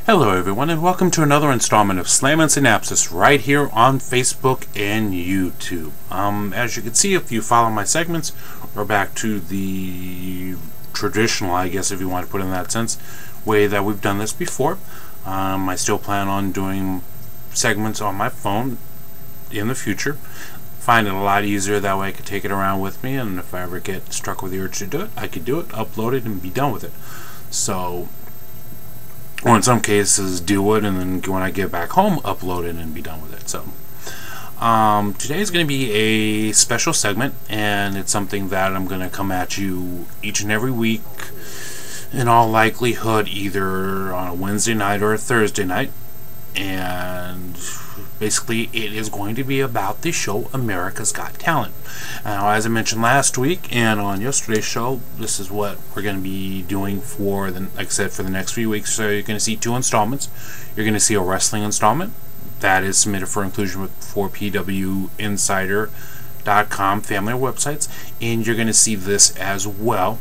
Hello everyone, and welcome to another installment of Slammin' Synapses right here on Facebook and YouTube. As you can see, if you follow my segments, we're back to the traditional, I guess if you want to put it in that sense, way that we've done this before. I still plan on doing segments on my phone in the future. Find it a lot easier that way. I could take it around with me, and if I ever get struck with the urge to do it, I could do it, upload it, and be done with it. So, or in some cases do it and then when I get back home upload it and be done with it. So today is going to be a special segment, and it's something that I'm going to come at you each and every week, in all likelihood either on a Wednesday night or a Thursday night, and basically it is going to be about the show America's Got Talent. Now, as I mentioned last week and on yesterday's show, this is what we're going to be doing for the, like I said, for the next few weeks. So you're going to see two installments. You're going to see a wrestling installment that is submitted for inclusion with 4pwinsider.com family of websites, and you're going to see this as well.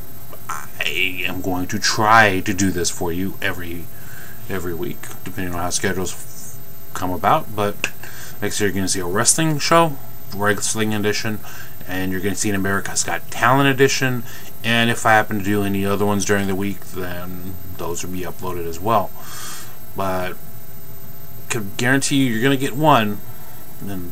I am going to try to do this for you every week, depending on how schedules come about. But next year you're going to see a wrestling show, wrestling edition, and you're going to see an America's Got Talent edition, and if I happen to do any other ones during the week, then those will be uploaded as well. But could guarantee you're going to get one,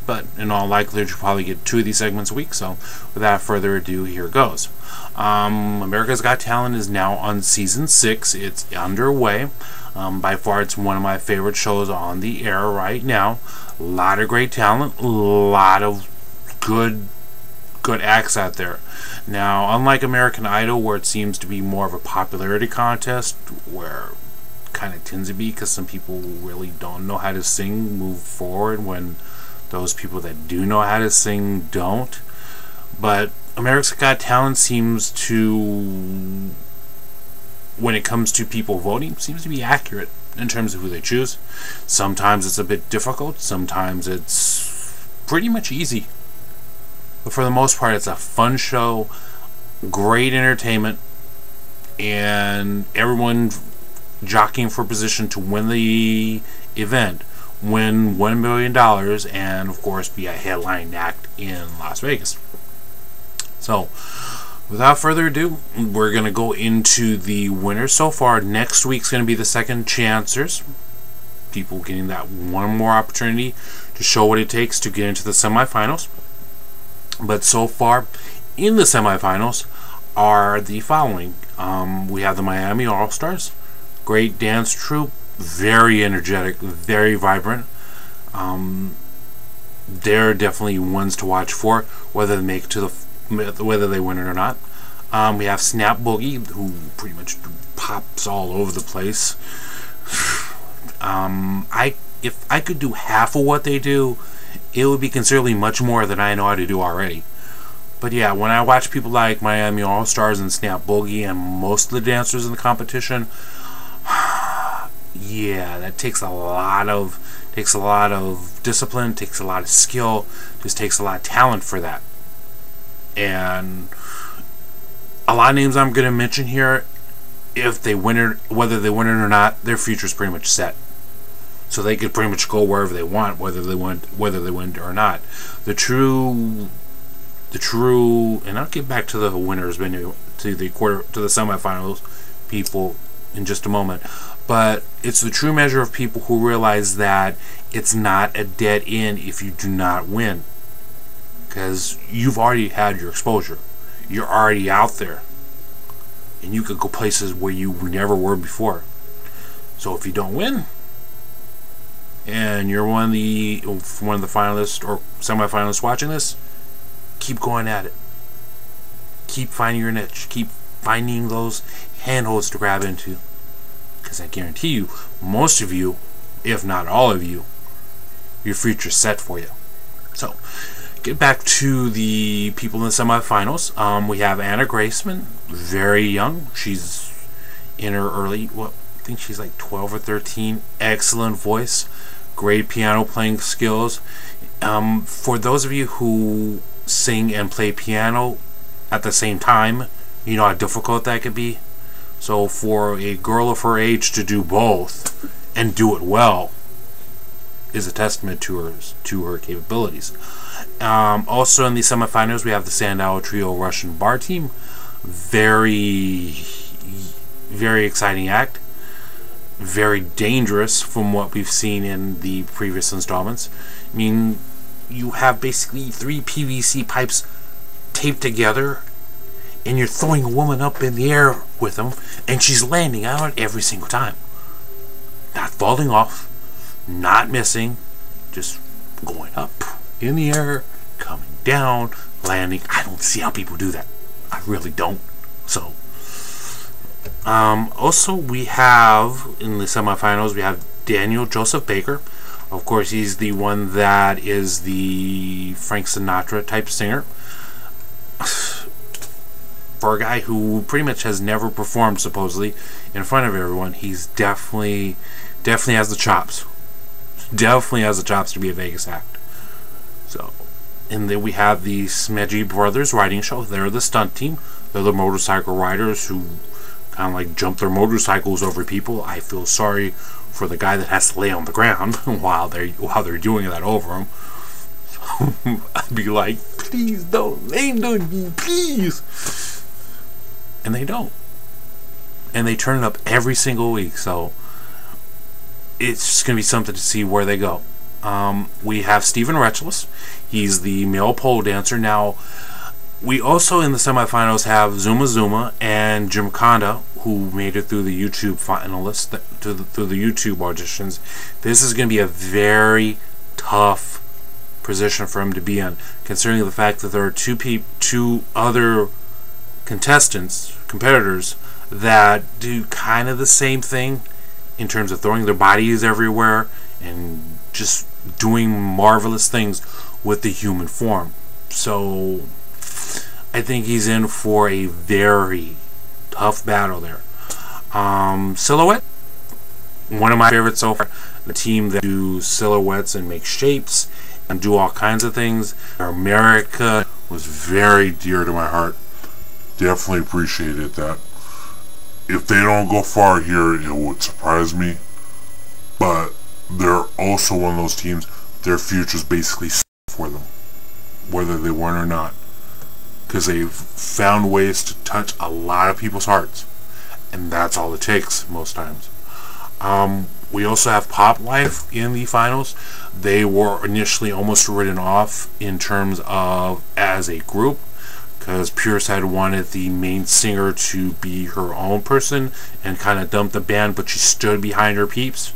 but in all likelihood you'll probably get two of these segments a week. So without further ado, here goes. America's Got Talent is now on season 6. It's underway. By far it's one of my favorite shows on the air right now. A lot of great talent, a lot of good acts out there. Now, unlike American Idol, where it seems to be more of a popularity contest, where it kind of tends to be because some people really don't know how to sing, move forward when those people that do know how to sing don't. But America's Got Talent seems to, when it comes to people voting, seems to be accurate in terms of who they choose. Sometimes it's a bit difficult, sometimes it's pretty much easy. But for the most part, it's a fun show, great entertainment, and everyone jockeying for position to win the event, win $1 million, and of course be a headline act in Las Vegas. So, without further ado, we're going to go into the winners so far. Next week's going to be the second chancers. People getting that one more opportunity to show what it takes to get into the semifinals. But so far, in the semifinals are the following. We have the Miami All-Stars. Great dance troupe. Very energetic. Very vibrant. They're definitely ones to watch for, whether they make it to whether they win it or not. We have Snap Boogie, who pretty much pops all over the place. If I could do half of what they do, it would be considerably much more than I know how to do already. But yeah, when I watch people like Miami All-Stars and Snap Boogie and most of the dancers in the competition, yeah, that takes a lot of discipline, takes a lot of skill, just takes a lot of talent for that. And a lot of names I'm going to mention here, if they win it, whether they win it or not, their future is pretty much set. So they could pretty much go wherever they want, whether they win or not. The true, and I'll get back to the winners, to the semifinals people in just a moment. But it's the true measure of people who realize that it's not a dead end if you do not win, because you've already had your exposure. You're already out there, and you could go places where you never were before. So if you don't win, and you're one of the finalists or semifinalists watching this, keep going at it. Keep finding your niche. Keep finding those handholds to grab into. Because I guarantee you, most of you, if not all of you, your future's set for you. So, get back to the people in the semifinals. We have Anna Graceman, very young. She's in her early, I think she's like 12 or 13. Excellent voice, great piano playing skills. For those of you who sing and play piano at the same time, you know how difficult that could be. So for a girl of her age to do both and do it well is a testament to her capabilities. Also in the semifinals, we have the Sandow Trio Russian bar team. Very, very exciting act. Very dangerous from what we've seen in the previous installments. I mean, you have basically 3 PVC pipes taped together, and you're throwing a woman up in the air with them, and she's landing on it every single time. Not falling off, not missing, just going up in the air, coming down, landing. I don't see how people do that. I really don't. So, also we have, in the semifinals, we have Daniel Joseph Baker. Of course, he's the one that is the Frank Sinatra type singer. For a guy who pretty much has never performed, supposedly, in front of everyone, he's definitely has the chops. Definitely has the chops to be a Vegas act. So, and then we have the Smedgy Brothers riding show. They're the stunt team. They're the motorcycle riders who kind of like jump their motorcycles over people. I feel sorry for the guy that has to lay on the ground while they're doing that over him. I'd be like, please don't land on me, please. And they don't. And they turn it up every single week. So it's just going to be something to see where they go. We have Stephen Retchless. He's the male pole dancer. Now, we also in the semifinals have Zuma Zuma and Jim Conda, who made it through the YouTube finalists, through the YouTube auditions. This is going to be a very tough position for him to be in, considering the fact that there are two other competitors that do kind of the same thing in terms of throwing their bodies everywhere and just doing marvelous things with the human form. So I think he's in for a very tough battle there. Silhouette, one of my favorites so far. The team that do silhouettes and make shapes and do all kinds of things. America was very dear to my heart. Definitely appreciated that. If they don't go far here, it would surprise me. But they're also one of those teams, their future's basically set for them, whether they win or not. Because they've found ways to touch a lot of people's hearts. And that's all it takes most times. We also have Pop Life in the finals. They were initially almost written off in terms of as a group, because Pierce had wanted the main singer to be her own person and kind of dumped the band, but she stood behind her peeps.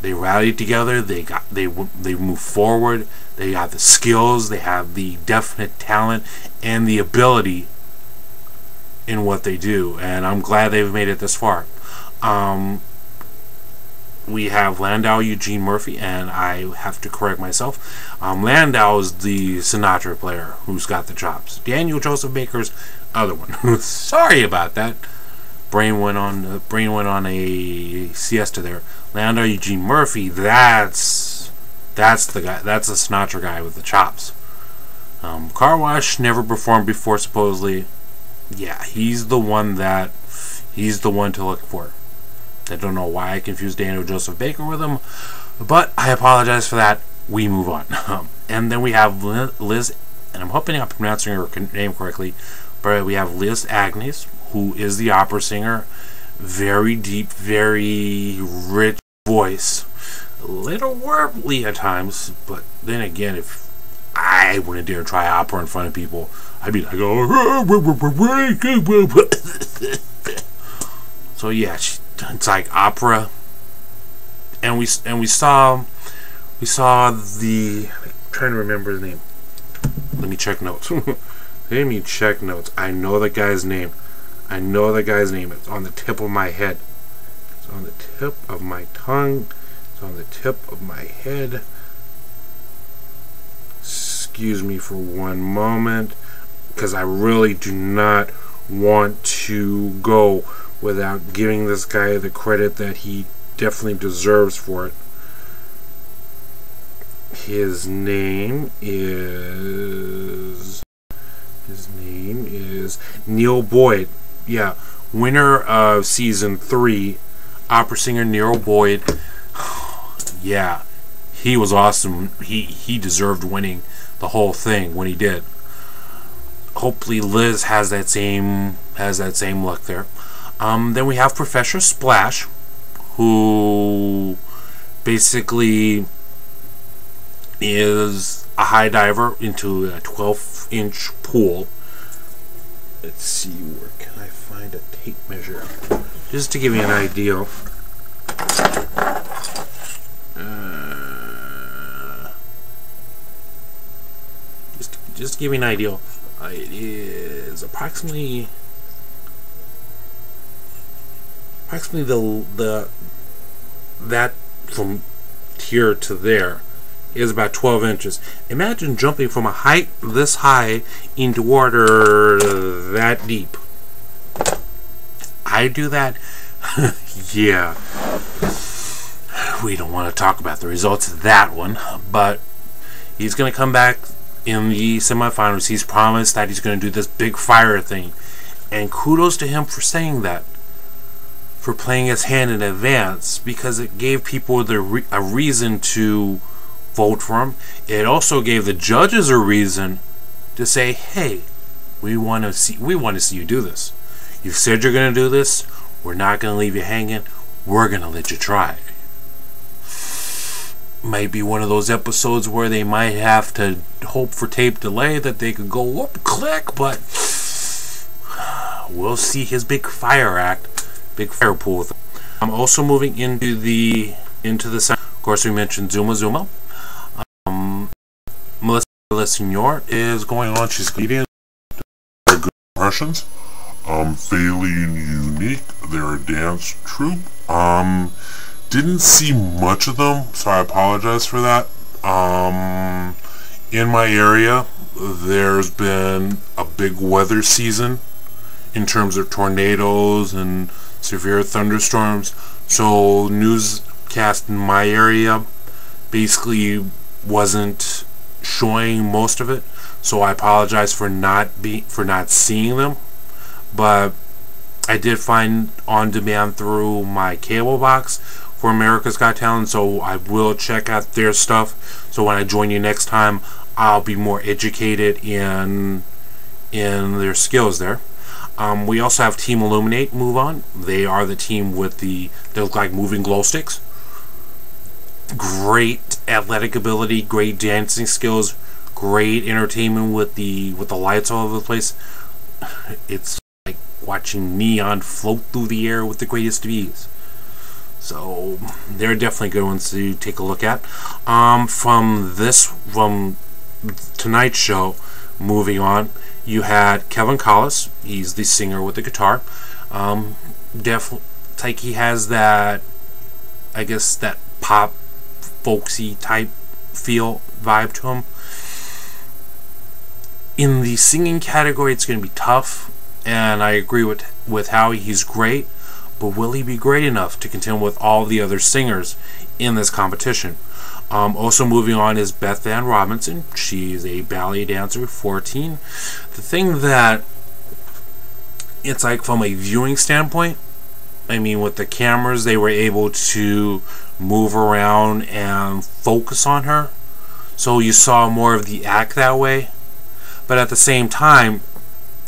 They rallied together. They moved forward. They got the skills. They have the definite talent and the ability in what they do, and I'm glad they've made it this far. We have Landau Eugene Murphy, and I have to correct myself. Landau is the Sinatra player who's got the chops. Daniel Joseph Baker's other one. Sorry about that. Brain went on a siesta there. Landau Eugene Murphy, that's the guy. That's the Sinatra guy with the chops. Car Wash never performed before, supposedly. Yeah, he's the one to look for. I don't know why I confused Daniel Joseph Baker with him, but I apologize for that. We move on. And then we have Liz, and I'm hoping I'm pronouncing her name correctly, but we have Liz Agnes, who is the opera singer. Very deep, very rich voice. A little warbly at times, but then again, if I wouldn't dare try opera in front of people, I'd be like, oh. So yeah, it's like opera, and we saw the, I'm trying to remember his name. Let me check notes. I know the guy's name. It's on the tip of my head. It's on the tip of my tongue. It's on the tip of my head. Excuse me for one moment, because I really do not want to go without giving this guy the credit that he definitely deserves for it. His name is Neil Boyd. Yeah, winner of season 3 opera singer Nero Boyd. Yeah, he was awesome. He deserved winning the whole thing when he did. Hopefully Liz has that same luck there. Then we have Professor Splash, who basically is a high diver into a 12-inch pool. Let's see, where can I find a tape measure? Just to give you an idea. Just to give you an idea. It is approximately that from here to there is about 12 inches. Imagine jumping from a height this high into water that deep. I do that. Yeah. We don't want to talk about the results of that one, but he's going to come back in the semifinals. He's promised that he's going to do this big fire thing, and kudos to him for saying that, for playing his hand in advance, because it gave people a reason to vote for him. It also gave the judges a reason to say, hey, we want to see you do this. You said you're going to do this. We're not going to leave you hanging. We're going to let you try. Might be one of those episodes where they might have to hope for tape delay that they could go whoop, click, but we'll see his big fire act, big fire pool. I'm also moving into the of course, we mentioned Zuma Zuma. Melissa Senor is going on. She's comedian. They're good impressions. Fairly unique. They're a dance troupe. Didn't see much of them, so I apologize for that. In my area, there's been a big weather season in terms of tornadoes and severe thunderstorms. So newscast in my area basically wasn't showing most of it. So I apologize for not seeing them. But I did find on demand through my cable box for America's Got Talent, so I will check out their stuff. So when I join you next time, I'll be more educated in their skills there. We also have Team Illuminate move on. They are the team with they look like moving glow sticks. Great athletic ability, great dancing skills, great entertainment with the lights all over the place. It's like watching neon float through the air with the greatest ease. So they're definitely good ones to take a look at. From tonight's show, moving on, you had Kevin Collis. He's the singer with the guitar. Definitely, like, he has that, I guess, that pop, folksy type feel vibe to him. In the singing category, it's going to be tough, and I agree with Howie. He's great. But will he be great enough to contend with all the other singers in this competition? Also moving on is Beth Ann Robinson. She's a ballet dancer, 14. The thing that it's like from a viewing standpoint, I mean, with the cameras, they were able to move around and focus on her. So you saw more of the act that way. But at the same time,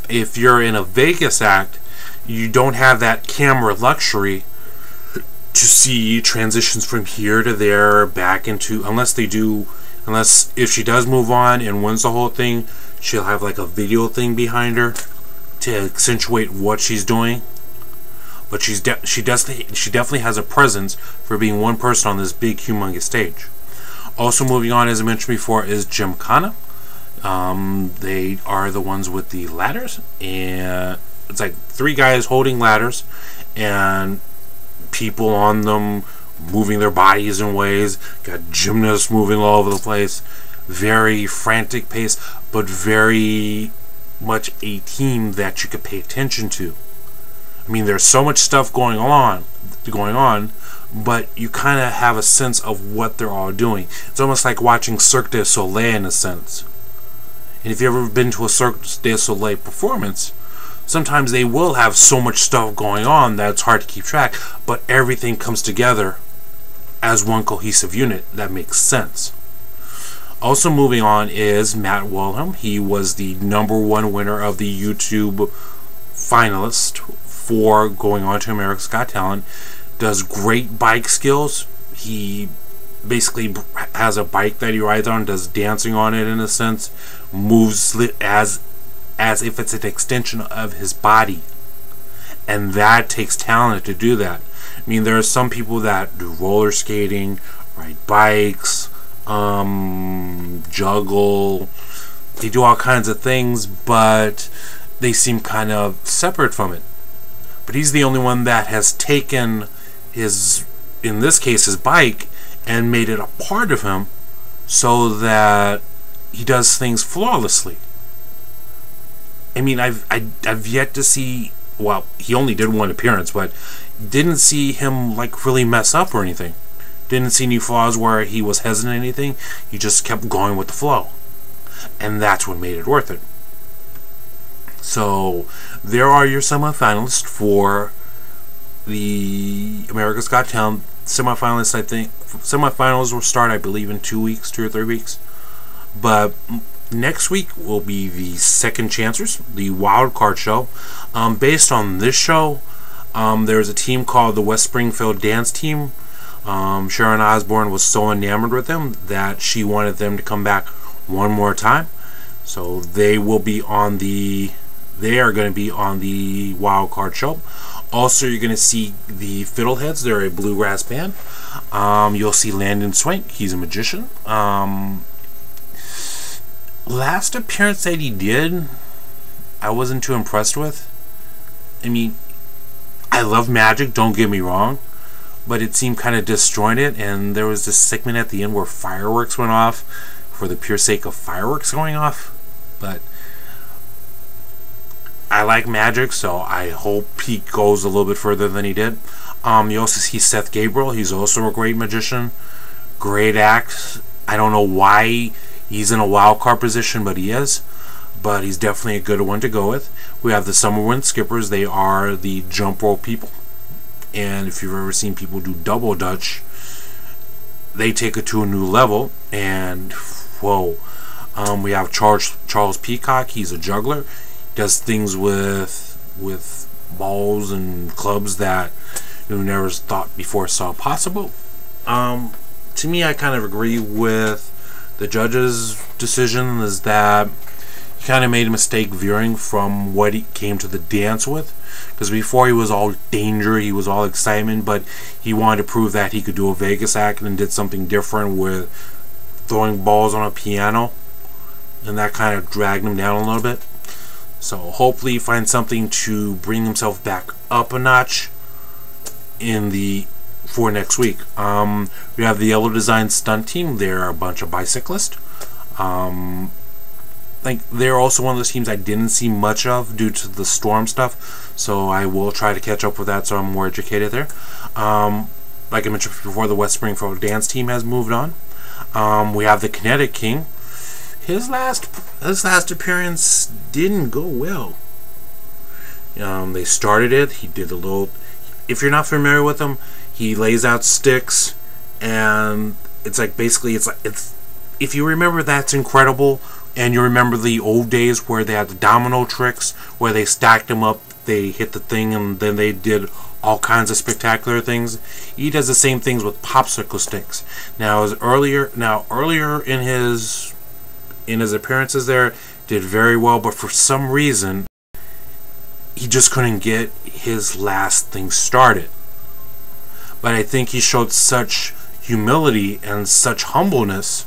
if you're in a Vegas act, you don't have that camera luxury to see transitions from here to there, back into, unless if she does move on and wins the whole thing, she'll have like a video thing behind her to accentuate what she's doing. But she definitely has a presence for being one person on this big, humongous stage. Also moving on, as I mentioned before, is Gymkhana. They are the ones with the ladders, and it's like 3 guys holding ladders and people on them moving their bodies in ways. Got gymnasts moving all over the place. Very frantic pace, but very much a team that you could pay attention to. I mean, there's so much stuff going on, but you kind of have a sense of what they're all doing. It's almost like watching Cirque du Soleil in a sense. And if you've ever been to a Cirque du Soleil performance, sometimes they will have so much stuff going on that it's hard to keep track, but everything comes together as one cohesive unit that makes sense. Also moving on is Matt Wilhelm. He was the #1 winner of the YouTube finalist for going on to America's Got Talent. Does great bike skills. He basically has a bike that he rides on, does dancing on it in a sense, moves as if it's an extension of his body. And that takes talent to do that. I mean, there are some people that do roller skating, ride bikes, juggle, they do all kinds of things, but they seem kind of separate from it. But he's the only one that has taken his, in this case, his bike, and made it a part of him so that he does things flawlessly. I mean, I've yet to see, well, he only did one appearance, but didn't see him like really mess up or anything. Didn't see any flaws where he was hesitant or anything. He just kept going with the flow. And that's what made it worth it. So, there are your semifinalists for the America's Got Talent semifinalists. I think semifinals will start, I believe, in 2 weeks, 2 or 3 weeks. But next week will be the second chancers, the wild card show. Based on this show, there's a team called the West Springfield Dance Team. Sharon Osbourne was so enamored with them that she wanted them to come back one more time. So they will be on the, they are going to be on the wild card show. Also, you're going to see the Fiddleheads. They're a bluegrass band. You'll see Landon Swank. He's a magician. Last appearance that he did, I wasn't too impressed with. I mean, I love magic, don't get me wrong, but it seemed kind of disjointed, and there was this segment at the end where fireworks went off for the pure sake of fireworks going off. But I like magic, so I hope he goes a little bit further than he did. You also see Seth Gabriel. He's also a great magician, great act. I don't know why he's in a wild card position, but he is. But he's definitely a good one to go with. We have the Summerwind Skippers. They are the jump rope people. And if you've ever seen people do double dutch, they take it to a new level. And whoa, we have Charles Peacock. He's a juggler. He does things with balls and clubs that you never thought before saw possible. To me, I kind of agree with the judge's decision, is that he kind of made a mistake veering from what he came to the dance with. Because before he was all danger, he was all excitement, but he wanted to prove that he could do a Vegas act and did something different with throwing balls on a piano. And that kind of dragged him down a little bit. So hopefully he finds something to bring himself back up a notch for next week. We have the Yellow Design Stunt Team. They're a bunch of bicyclists. Like, they're also one of those teams I didn't see much of due to the storm stuff, so I will try to catch up with that so I'm more educated there. Like I mentioned before, the West Springfield Dance Team has moved on. We have the Kinetic King. His last appearance didn't go well. They started it. He did a little. If you're not familiar with him, he lays out sticks, and it's like basically it's if you remember That's Incredible, and you remember the old days where they had the domino tricks where they stacked them up, they hit the thing, and then they did all kinds of spectacular things. He does the same things with popsicle sticks. Now, earlier in his appearances there, did very well, but for some reason he just couldn't get his last thing started. But I think he showed such humility and such humbleness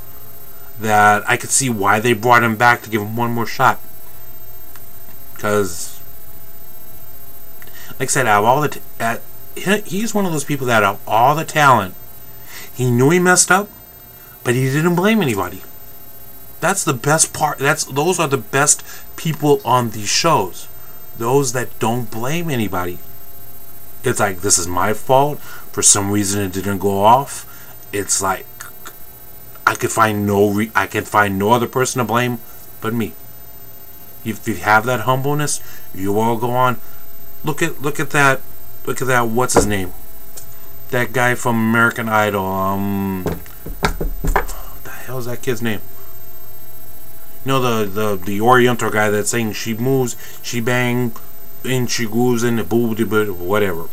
that I could see why they brought him back to give him one more shot. Because, like I said, out of all he's one of those people that out of all the talent, he knew he messed up, but he didn't blame anybody. That's the best part. Those are the best people on these shows. Those that don't blame anybody. It's like, this is my fault. For some reason it didn't go off. It's like, I can find no other person to blame but me. If you have that humbleness, you will go on. Look at that. Look at that. What's his name? That guy from American Idol. What the hell is that kid's name? You know, the Oriental guy that's saying she moves, she bang, and she goes in the boob, whatever.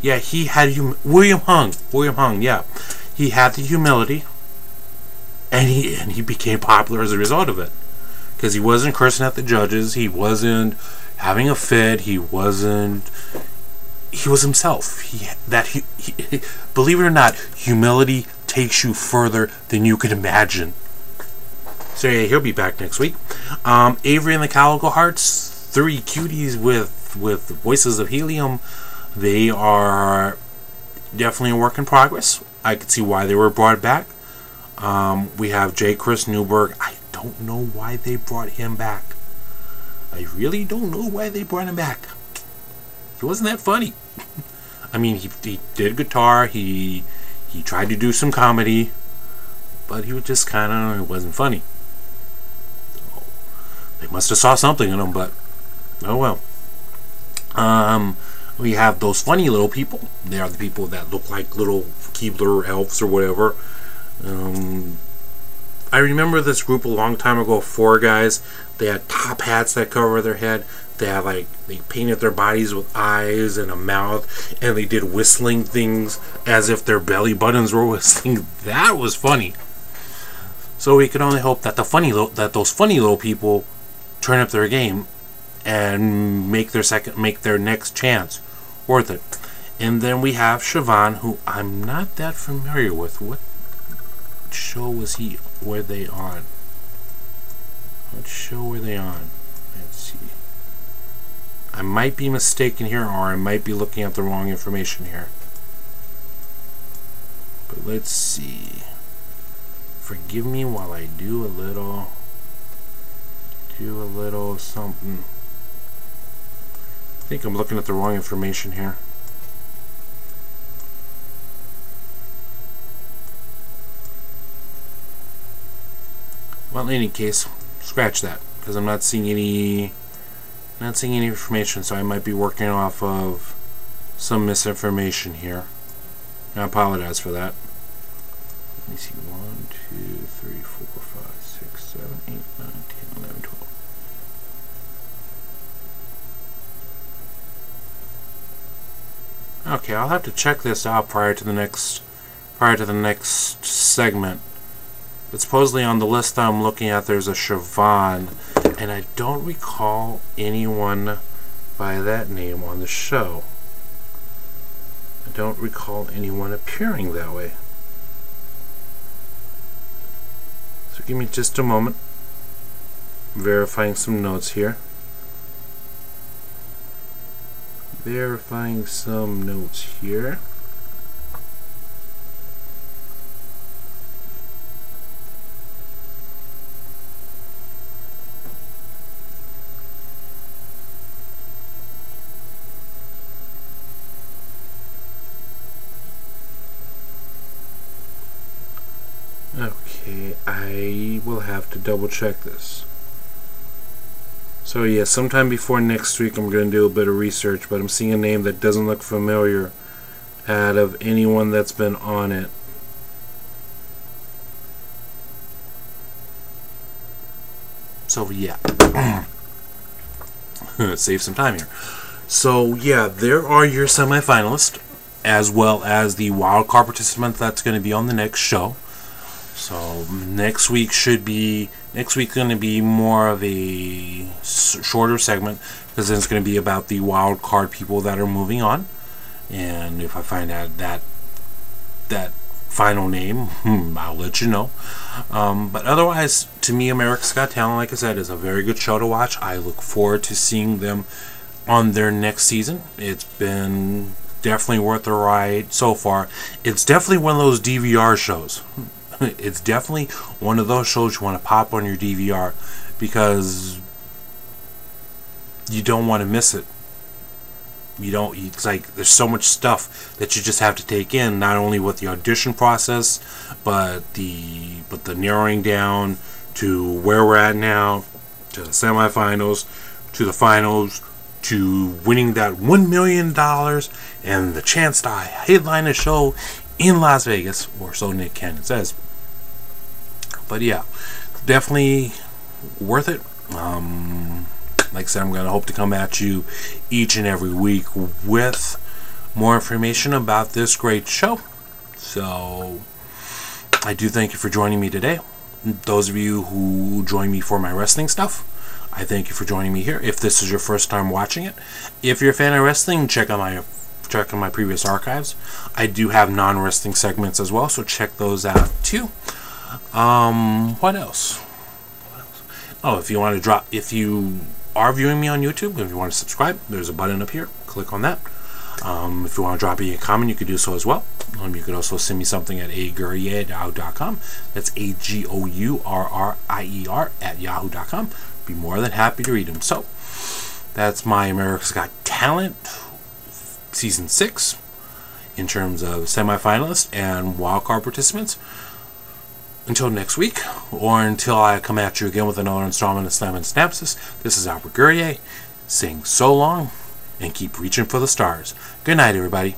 Yeah, he had William Hung. Yeah, he had the humility, and he became popular as a result of it, because he wasn't cursing at the judges. He wasn't having a fit. He was himself. Believe it or not, humility takes you further than you could imagine. So yeah, he'll be back next week. Avery and the Calico Hearts, 3 cuties with voices of helium. They are definitely a work in progress. I could see why they were brought back. We have J. Chris Newberg. I don't know why they brought him back. I really don't know why they brought him back. He wasn't that funny. I mean, he did guitar. He tried to do some comedy, but he was just kind of, it wasn't funny. So, they must have saw something in him, but oh well. We have those funny little people. They are the people that look like little Keebler elves or whatever. I remember this group a long time ago, 4 guys. They had top hats that cover their head. They had they painted their bodies with eyes and a mouth, and they did whistling things as if their belly buttons were whistling. That was funny. So we can only hope that those funny little people turn up their game and make their next chance worth it. And then we have Siobhan, who I'm not that familiar with. What show were they on? What show were they on? Let's see. I might be mistaken here, or I might be looking at the wrong information here. But let's see. Forgive me while I do a little something. I think I'm looking at the wrong information here. Well, in any case, scratch that, because I'm not seeing any information, so I might be working off of some misinformation here. I apologize for that. Let me see. 1, 2, 3, 4, 5, 6, 7, 8, 9, 10, 11, 12. Okay, I'll have to check this out prior to the next segment. But supposedly on the list I'm looking at, there's a Siobhan, and I don't recall anyone by that name on the show. I don't recall anyone appearing that way. So give me just a moment. Verifying some notes here. Verifying some notes here. Okay, I will have to double check this. So yeah, sometime before next week I'm going to do a bit of research, but I'm seeing a name that doesn't look familiar out of anyone that's been on it. So yeah, save some time here. So yeah, there are your semifinalists, as well as the wild card participant that's going to be on the next show. So next week going to be more of a shorter segment, because then it's going to be about the wild card people that are moving on, and if I find out that final name, I'll let you know. But otherwise, to me, America's Got Talent, like I said, is a very good show to watch. I look forward to seeing them on their next season. It's been definitely worth the ride so far. It's definitely one of those DVR shows. It's definitely one of those shows you want to pop on your DVR, because you don't want to miss it. It's like there's so much stuff that you just have to take in, not only with the audition process, but the narrowing down to where we're at now, to the semifinals, to the finals, to winning that $1 million and the chance to headline a show in Las Vegas, or so Nick Cannon says. But yeah, definitely worth it. Like I said, I'm going to hope to come at you each and every week with more information about this great show. So I do thank you for joining me today. Those of you who join me for my wrestling stuff, I thank you for joining me here. If this is your first time watching it, if you're a fan of wrestling, check out my previous archives. I do have non-wrestling segments as well, so check those out too. What else? Oh, if you are viewing me on YouTube, if you want to subscribe, there's a button up here. Click on that. If you want to drop me a comment, you could do so as well. You could also send me something at agourier@yahoo.com. That's AGOURRIER at yahoo.com. Be more than happy to read them. So, that's my America's Got Talent Season 6 in terms of semifinalists and wildcard participants. Until next week, or until I come at you again with another installment of Slammin' Synapses, this is Albert Guerrier saying so long and keep reaching for the stars. Good night, everybody.